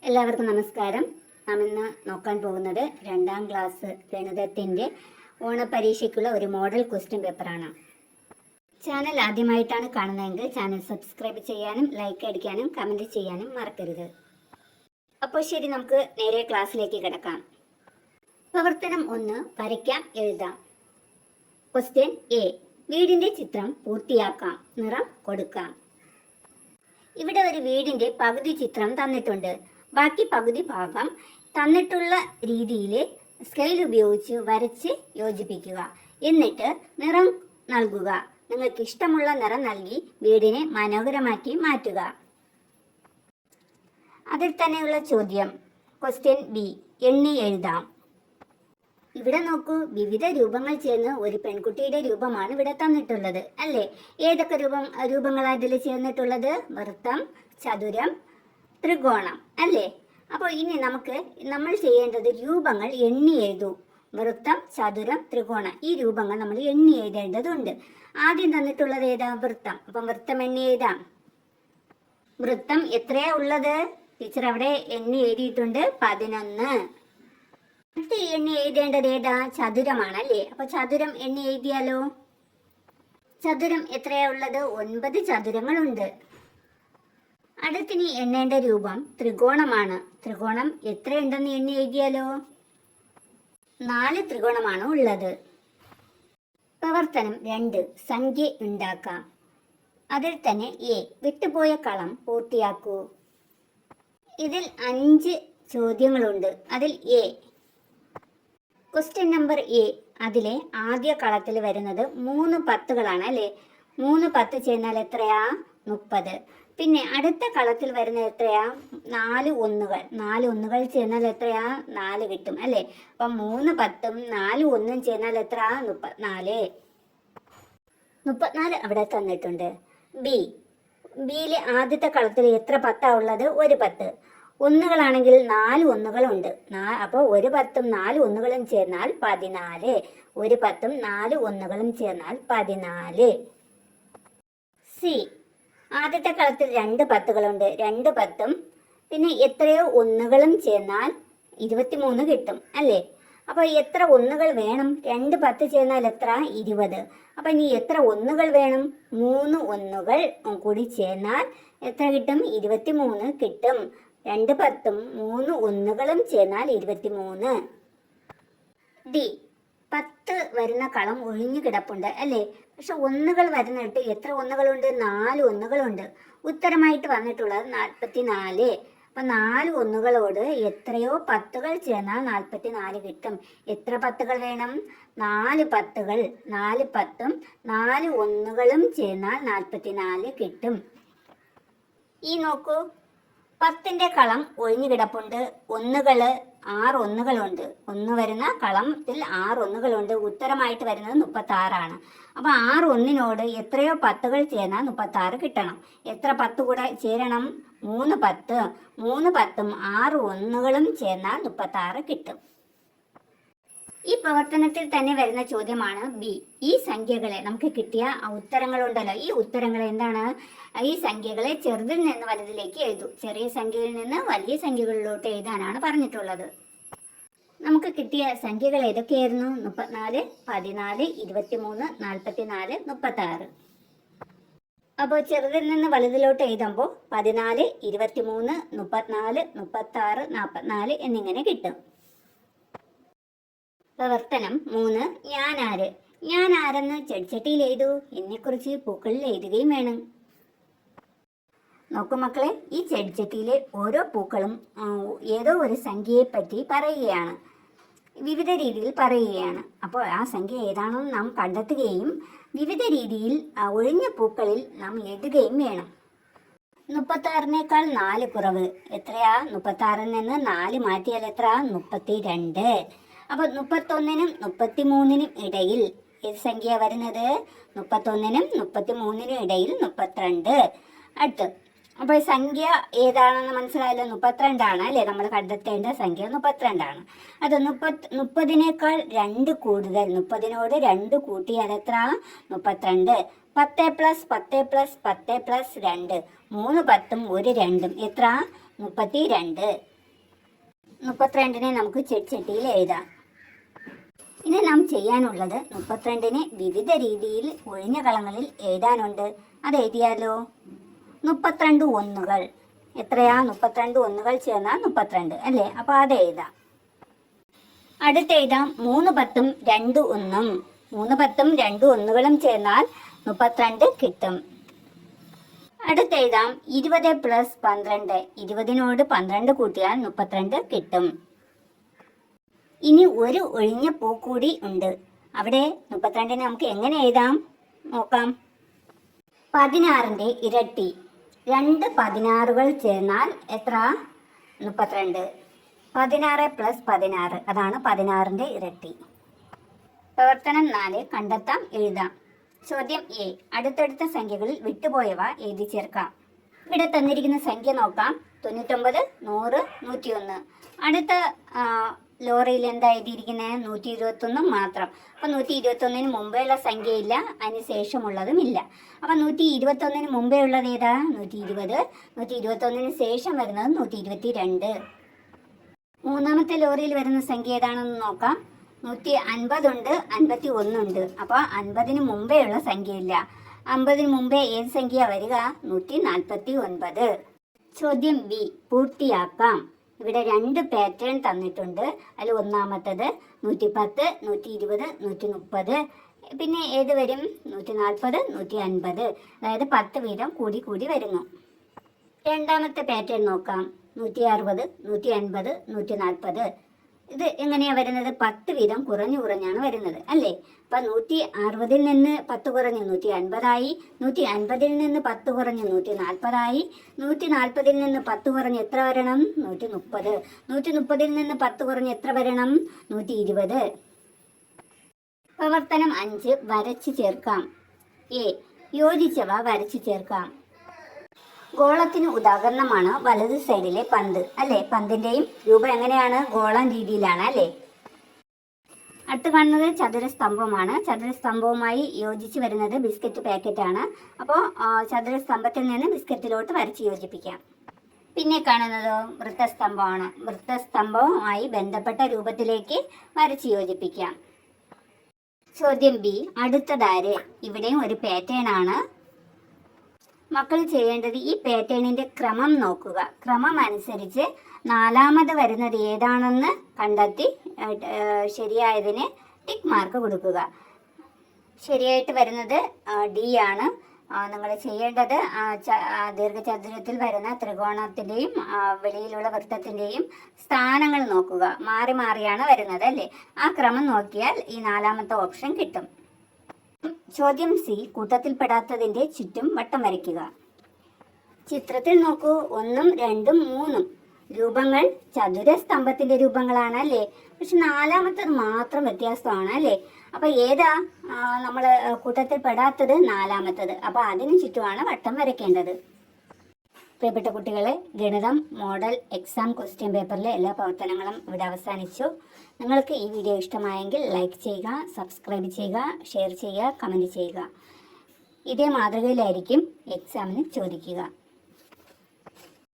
എല്ലാവർക്കും നമസ്കാരം. നാം ഇന്ന് നോക്കാൻ പോകുന്നത് 2ാം ക്ലാസ് ഗണിതത്തിൻ്റെ ഓണപരീക്ഷയ്ക്കുള്ള ഒരു മോഡൽ ക്വസ്റ്റ്യൻ പേപ്പറാണ്. ചാനൽ ആദ്യമായിട്ടാണ് കാണുന്നതെങ്കിൽ ചാനൽ സബ്സ്ക്രൈബ് ചെയ്യാനും ലൈക്ക് അടിക്കാനും കമൻറ്റ് ചെയ്യാനും മറക്കരുത്. അപ്പോൾ ശരി, നമുക്ക് നേരെ ക്ലാസ്സിലേക്ക് കിടക്കാം. പ്രവർത്തനം 1, വരയ്ക്കാം എഴുതാം. ക്വസ്റ്റ്യൻ എ, വീടിൻ്റെ ചിത്രം പൂർത്തിയാക്കാം, നിറം കൊടുക്കാം. ഇവിടെ ഒരു വീടിൻ്റെ പകുതി ചിത്രം തന്നിട്ടുണ്ട്. ബാക്കി പകുതി ഭാഗം തന്നിട്ടുള്ള രീതിയിൽ സ്കെയിൽ ഉപയോഗിച്ച് വരച്ച് യോജിപ്പിക്കുക. എന്നിട്ട് നിറം നൽകുക. നിങ്ങൾക്ക് ഇഷ്ടമുള്ള നിറം നൽകി വീടിനെ മനോഹരമാക്കി മാറ്റുക. അതിൽ തന്നെയുള്ള ചോദ്യം ക്വസ്റ്റ്യൻ ബി, എണ്ണി എഴുതാം. ഇവിടെ നോക്കൂ, വിവിധ രൂപങ്ങൾ ചേർന്ന് ഒരു പെൺകുട്ടിയുടെ രൂപമാണ് ഇവിടെ തന്നിട്ടുള്ളത് അല്ലേ? ഏതൊക്കെ രൂപങ്ങളാണ് ഇതിൽ ചേർന്നിട്ടുള്ളത്? വൃത്തം, ചതുരം, ത്രികോണം അല്ലേ? അപ്പോൾ ഇനി നമ്മൾ ചെയ്യേണ്ടത് രൂപങ്ങൾ എണ്ണി എഴുതൂ. വൃത്തം, ചതുരം, ത്രികോണം, ഈ രൂപങ്ങൾ നമ്മൾ എണ്ണി എഴുതേണ്ടതുണ്ട്. ആദ്യം തന്നിട്ടുള്ളത് ഏതാ? വൃത്തം. അപ്പം വൃത്തം എണ്ണി എഴുതാം. വൃത്തം എത്രയാ ഉള്ളത്? ടീച്ചർ അവിടെ എണ്ണി എഴുതിയിട്ടുണ്ട്, 11. അടുത്ത് എണ്ണി എഴുതേണ്ടത് ഏതാ? ചതുരമാണ് അല്ലേ? അപ്പൊ ചതുരം എണ്ണി എഴുതിയാലോ? ചതുരം എത്രയാ ഉള്ളത്? 9 ചതുരങ്ങളുണ്ട്. അടുത്തിനി എണ്ണേണ്ട രൂപം ത്രികോണമാണ്. ത്രികോണം എത്രയുണ്ടെന്ന് എണ്ണി എഴുതിയാലോ? 4 ത്രികോണമാണ് ഉള്ളത്. പ്രവർത്തനം 2, സംഖ്യ ഉണ്ടാക്കാം. അതിൽ തന്നെ എ, വിട്ടുപോയ കളം പൂർത്തിയാക്കൂ. ഇതിൽ 5 ചോദ്യങ്ങളുണ്ട്. അതിൽ എ, ക്വസ്റ്റ്യൻ നമ്പർ എ, അതിലെ ആദ്യ കളത്തിൽ വരുന്നത് 3 10കളാണ് അല്ലേ? 3 10 ചേർന്നാൽ എത്രയാ? 30. പിന്നെ അടുത്ത കളത്തിൽ വരുന്ന എത്രയാ? 4 1കൾ. 4 1കൾ ചേർന്നാൽ എത്രയാ? 4 കിട്ടും അല്ലേ? അപ്പം 3 10ഉം 4 1ഉം ചേർന്നാൽ എത്ര? 34. 34 അവിടെ തന്നിട്ടുണ്ട്. ബിയിലെ ആദ്യത്തെ കളത്തിൽ എത്ര 10ആ ഉള്ളത്? 1 10. ഒന്നുകളാണെങ്കിൽ 4 1കളുണ്ട്. അപ്പോൾ 1 10ഉം 4 1കളും ചേർന്നാൽ 14. 1 10ഉം 4 1കളും ചേർന്നാൽ 14. സി, ആദ്യത്തെ കളത്തിൽ 2 10കളുണ്ട്. 2 10ഉം പിന്നെ എത്രയോ ഒന്നുകളും ചേർന്നാൽ 23 കിട്ടും അല്ലേ? അപ്പോൾ എത്ര ഒന്നുകൾ വേണം? 2 10 ചേർന്നാൽ എത്ര? 20. അപ്പം ഇനി എത്ര ഒന്നുകൾ വേണം? 3 ഒന്നുകൾ കൂടി ചേർന്നാൽ എത്ര കിട്ടും? 23 കിട്ടും. 2 10ഉം 3 ഒന്നുകളും ചേർന്നാൽ 23. ഡി, 10 വരുന്ന കളം ഒഴിഞ്ഞു കിടപ്പുണ്ട് അല്ലേ? പക്ഷെ ഒന്നുകൾ വരുന്നിട്ട് എത്ര ഒന്നുകളുണ്ട്? 4 ഒന്നുകളുണ്ട്. ഉത്തരമായിട്ട് വന്നിട്ടുള്ളത് 44. അപ്പം 4 ഒന്നുകളോട് എത്രയോ 10കൾ ചേർന്നാൽ 44 കിട്ടും. എത്ര 10കൾ വേണം? 4 10കൾ. 4 10ഉം 4 ഒന്നുകളും ചേർന്നാൽ 44 കിട്ടും. ഈ നോക്കൂ, 10ന്റെ കളം ഒഴിഞ്ഞു കിടപ്പുണ്ട്. 6 ഒന്നുകളുണ്ട്. 1 വരുന്ന കളത്തിൽ 6 ഒന്നുകളുണ്ട്. ഉത്തരമായിട്ട് വരുന്നത് 36ആണ്. അപ്പോൾ 6 ഒന്നിനോട് എത്രയോ 10കൾ ചേർന്നാൽ 36 കിട്ടണം. എത്ര 10 കൂടെ ചേരണം? 3 10. 3 10ഉം 6 ഒന്നുകളും ചേർന്നാൽ 36 കിട്ടും. ഈ പ്രവർത്തനത്തിൽ തന്നെ വരുന്ന ചോദ്യമാണ് ബി. ഈ സംഖ്യകളെ നമുക്ക് കിട്ടിയ ഉത്തരങ്ങളുണ്ടല്ലോ, ഈ ഉത്തരങ്ങൾ എന്താണ്? ഈ സംഖ്യകളെ ചെറുതിൽ നിന്ന് വലുതിലേക്ക് എഴുതൂ. ചെറിയ സംഖ്യയിൽ നിന്ന് വലിയ സംഖ്യകളിലോട്ട് എഴുതാനാണ് പറഞ്ഞിട്ടുള്ളത്. നമുക്ക് കിട്ടിയ സംഖ്യകൾ ഏതൊക്കെയായിരുന്നു? 34, 14, 23, 44, 36. അപ്പോൾ ചെറുതിൽ നിന്ന് വലുതിലോട്ട് എഴുതുമ്പോൾ 14, 23, 34, 36, 44 എന്നിങ്ങനെ കിട്ടും. പ്രവർത്തനം 3, ഞാനാര്. ഞാൻ ആരെന്ന് ചെടിച്ചട്ടിയിൽ എഴുതൂ. എന്നെക്കുറിച്ച് പൂക്കളിൽ എഴുതുകയും വേണം. നോക്കൂ മക്കളെ, ഈ ചെടിച്ചട്ടിയിലെ ഓരോ പൂക്കളും ഏതോ ഒരു സംഖ്യയെ പറ്റി പറയുകയാണ്, വിവിധ രീതിയിൽ പറയുകയാണ്. അപ്പോൾ ആ സംഖ്യ ഏതാണെന്ന് നാം കണ്ടെത്തുകയും വിവിധ രീതിയിൽ ഒഴിഞ്ഞ പൂക്കളിൽ നാം എഴുതുകയും വേണം. 36നേക്കാൾ 4 കുറവ് എത്രയാ? 36ൽ നിന്ന് 4 മാറ്റിയാൽ എത്ര? 32. അപ്പോൾ 31നും 33നും ഇടയിൽ ഏത് സംഖ്യ വരുന്നത്? 31നും 33നും ഇടയിൽ 32. അടുത്ത് അപ്പോൾ സംഖ്യ ഏതാണെന്ന് മനസ്സിലായല്ലോ? 32ആണ് അല്ലേ? നമ്മൾ കണ്ടെത്തേണ്ട സംഖ്യ 32ആണ്. അത് 30നേക്കാൾ 2 കൂടുതൽ. 30നോട് 2 കൂട്ടിയാൽ എത്ര? 32. 10 + 10 + 10 + 2. 3 10ഉം 1 2ഉം എത്ര? 32. 32നെ നമുക്ക് ചെടിച്ചട്ടിയിൽ എഴുതാം. ഇനി നാം ചെയ്യാനുള്ളത് 32നെ വിവിധ രീതിയിൽ ഒഴിഞ്ഞ കളങ്ങളിൽ എഴുതാനുണ്ട്. അത് എഴുതിയാലോ? 32 ഒന്നുകൾ എത്രയാ? 32 ഒന്നുകൾ ചേർന്നാൽ 32 അല്ലേ? അപ്പോൾ അത് എഴുതാം. അടുത്ത് എഴുതാം 3 10ഉം 2 1ഉം. 3 10ഉം 2 ഒന്നുകളും ചേർന്നാൽ 32 കിട്ടും. അടുത്ത് എഴുതാം 20 + 12. 20നോട് 12 കൂട്ടിയാൽ 32 കിട്ടും. ഇനി ഒരു ഒഴിഞ്ഞ പൂ കൂടി ഉണ്ട്. അവിടെ 32നെ നമുക്ക് എങ്ങനെ എഴുതാം നോക്കാം. 16ന്റെ ഇരട്ടി. 2 16കൾ ചേർന്നാൽ എത്ര? 32. 16 + 16 അതാണ് 16ന്റെ ഇരട്ടി. പ്രവർത്തനം 4 കണ്ടെത്താം, എഴുതാം. ചോദ്യം എ. അടുത്തടുത്ത സംഖ്യകളിൽ വിട്ടുപോയവ എഴുതി ചേർക്കാം. ഇവിടെ തന്നിരിക്കുന്ന സംഖ്യ നോക്കാം. 99, 100, 101. അടുത്ത ലോറിയിൽ എന്താ എഴുതിയിരിക്കുന്നത്? 121 മാത്രം. അപ്പം 121ന് മുമ്പേയുള്ള സംഖ്യയില്ല, അതിന് ശേഷമുള്ളതും ഇല്ല. അപ്പം 121ന് മുമ്പേ ഉള്ളത് ഏതാ? 120. 121ന് ശേഷം വരുന്നത് 122. മൂന്നാമത്തെ ലോറിയിൽ വരുന്ന സംഖ്യ ഏതാണെന്ന് നോക്കാം. 150 ഉണ്ട്, 51 ഉണ്ട്. അപ്പോൾ 50ന് മുമ്പേ ഉള്ള സംഖ്യയില്ല. 50ന് മുമ്പേ ഏത് സംഖ്യ വരിക? 149. ചോദ്യം ബി. പൂർത്തിയാക്കാം. ഇവിടെ 2 പാറ്റേൺ തന്നിട്ടുണ്ട്. അതിൽ ഒന്നാമത്തത് 110, 120, 130. പിന്നെ ഏത് വരും? 140, 150. അതായത് 10 വീതം കൂടി കൂടി വരുന്നു. രണ്ടാമത്തെ പാറ്റേൺ നോക്കാം. 160, 150, 140. ഇത് എങ്ങനെയാണ് വരുന്നത്? 10 വീതം കുറഞ്ഞു കുറഞ്ഞാണ് വരുന്നത് അല്ലേ? അപ്പം 160ൽ നിന്ന് 10 കുറഞ്ഞ് 150 ആയി. 150ൽ നിന്ന് 10 കുറഞ്ഞ് 140 ആയി. 140ൽ നിന്ന് 10 കുറഞ്ഞ് എത്ര വരണം? 130. 130ൽ നിന്ന് 10 കുറഞ്ഞ് എത്ര വരണം? 120. പ്രവർത്തനം 5 വരച്ച് ചേർക്കാം. എ. യോജിച്ചവ വരച്ച് ചേർക്കാം. ഗോളത്തിന് ഉദാഹരണമാണ് വലത് സൈഡിലെ പന്ത് അല്ലേ? പന്തിന്റെയും രൂപം എങ്ങനെയാണ്? ഗോളം രീതിയിലാണ് അല്ലേ? അടുത്ത് കാണുന്നത് ചതുരസ്തംഭമാണ്. ചതുരസ്തംഭവുമായി യോജിച്ച് വരുന്നത് ബിസ്ക്കറ്റ് പാക്കറ്റാണ്. അപ്പോൾ ചതുരസ്തംഭത്തിൽ നിന്ന് ബിസ്ക്കറ്റിലോട്ട് വരച്ച് യോജിപ്പിക്കാം. പിന്നെ കാണുന്നതോ വൃത്തസ്തംഭമാണ്. വൃത്തസ്തംഭവുമായി ബന്ധപ്പെട്ട രൂപത്തിലേക്ക് വരച്ച് യോജിപ്പിക്കാം. ചോദ്യം ബി. അടുത്തതാര്? ഇവിടെയും ഒരു പാറ്റേൺ ആണ്. മക്കൾ ചെയ്യേണ്ടത് ഈ പാറ്റേണിന്റെ ക്രമം നോക്കുക. ക്രമം അനുസരിച്ച് നാലാമത് വരുന്നത് ഏതാണെന്ന് കണ്ടെത്തി ശരിയായതിന് ടിക്ക് മാർക്ക് കൊടുക്കുക. ശരിയായിട്ട് വരുന്നത് ഡി ആണ്. നിങ്ങൾ ചെയ്യേണ്ടത് ദീർഘചതുരത്തിൽ വരുന്ന ത്രികോണത്തിൻ്റെയും വെളിയിലുള്ള വൃത്തത്തിൻ്റെയും സ്ഥാനങ്ങൾ നോക്കുക. മാറി മാറിയാണ് വരുന്നത് അല്ലേ? ആ ക്രമം നോക്കിയാൽ ഈ നാലാമത്തെ ഓപ്ഷൻ കിട്ടും. ചോദ്യം സി. കൂട്ടത്തിൽപ്പെടാത്തതിൻ്റെ ചുറ്റും വട്ടം വരയ്ക്കുക. ചിത്രത്തിൽ നോക്കൂ. 1, 2, 3 രൂപങ്ങൾ ചതുരസ്തംഭത്തിന്റെ രൂപങ്ങളാണ് അല്ലേ? പക്ഷെ നാലാമത്തത് മാത്രം വ്യത്യാസമാണ് അല്ലേ? അപ്പൊ ഏതാ നമ്മൾ കൂട്ടത്തിൽപ്പെടാത്തത്? നാലാമത്തത്. അപ്പൊ അതിന് ചുറ്റുമാണ് വട്ടം വരയ്ക്കേണ്ടത്. പ്രിയപ്പെട്ട കുട്ടികളെ, ഗണിതം മോഡൽ എക്സാം ക്വസ്റ്റ്യൻ പേപ്പറിലെ എല്ലാ പ്രവർത്തനങ്ങളും ഇവിടെ അവസാനിച്ചു. നിങ്ങൾക്ക് ഈ വീഡിയോ ഇഷ്ടമായെങ്കിൽ ലൈക്ക് ചെയ്യുക, സബ്സ്ക്രൈബ് ചെയ്യുക, ഷെയർ ചെയ്യുക, കമൻറ്റ് ചെയ്യുക. ഇതേ മാതൃകയിലായിരിക്കും എക്സാമിന് ചോദിക്കുക.